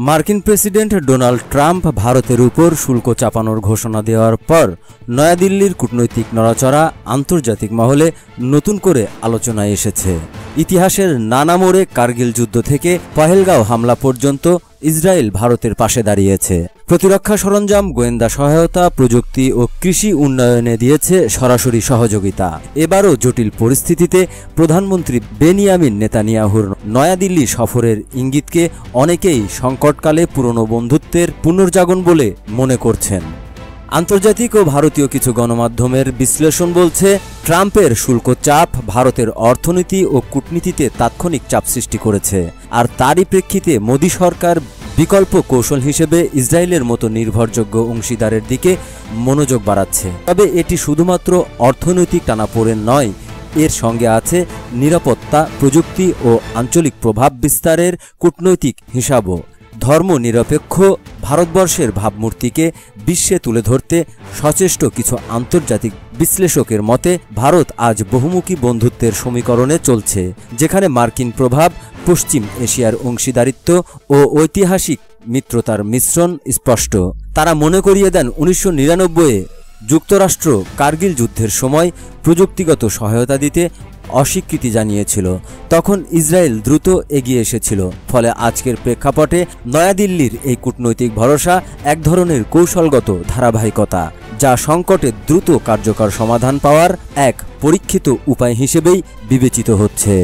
মার্কিন president Donald Trump ভারতের উপর শুল্ক চাপানোর ঘোষণা দেওয়ার পর নয়াদিল্লির কূটনৈতিক নড়াচড়া আন্তর্জাতিক মহলে নতুন করে আলোচনায় এসেছে। ইতিহাসের নানা মোড়ে কার্গিল যুদ্ধ থেকে পহেলগাঁও হামলা পর্যন্ত ইসরায়েল ভারতের পাশে দাঁড়িয়েছে। প্রতিরক্ষা সরঞ্জাম, গোয়েন্দা সহায়তা, প্রযুক্তি ও কৃষি উন্নয়নে দিয়েছে সরাসরি সহযোগিতা। এবারও জটিল পরিস্থিতিতে প্রধানমন্ত্রী বেনিয়ামিন নেতানিয়াহুর নয়াদিল্লি সফরের ইঙ্গিতকে অনেকেই সংকটকালে পুরনো বন্ধুত্বের পুনর্জাগরণ বলে মনে করছেন। আন্তর্জাতিক ও ভারতীয় কিছু গণমাধ্যমের বিশ্লেষণ বলছে, ট্রাম্পের শুল্ক চাপ ভারতের অর্থনীতি ও কূটনীতিতে তাৎক্ষণিক চাপ সৃষ্টি করেছে, আর তারই প্রেক্ষিতে মোদী সরকার বিকল্প কৌশল হিসেবে ইসরায়েলের মতো নির্ভরযোগ্য অংশীদারের দিকে মনোযোগ বাড়াচ্ছে। তবে এটি শুধুমাত্র অর্থনৈতিক টানাপোড়েন নয়, এর সঙ্গে আছে নিরাপত্তা, প্রযুক্তি ও আঞ্চলিক প্রভাব বিস্তারের কূটনৈতিক হিসাবও। ধর্মনিরপেক্ষ ভারতবর্ষের ভাবমূর্তিকে বিশ্বে তুলে ধরতে সচেষ্ট কিছু আন্তর্জাতিক বিশ্লেষকের মতে, ভারত আজ বহুমুখী বন্ধুত্বের সমীকরণে চলছে, যেখানে মার্কিন প্রভাব, পশ্চিম এশিয়ার অংশীদারিত্ব ও ঐতিহাসিক মিত্রতার মিশ্রণ স্পষ্ট। তারা মনে করিয়ে দেন 1999-এ যুক্তরাষ্ট্র কার্গিল যুদ্ধের সময় প্রযুক্তিগত সহায়তা দিতে অস্বীকৃতি জানিয়েছিল। তখন ইসরায়েল দ্রুত এগিয়ে এসেছিল। ফলে আজকের প্রেক্ষাপটে নয়াদিল্লির এই কূটনৈতিক ভরসা এক ধরনের কৌশলগত ধারাবাহিকতা, যা সংকটে দ্রুত কার্যকর সমাধান পাওয়ার এক পরীক্ষিত উপায় হিসেবেই বিবেচিত হচ্ছে।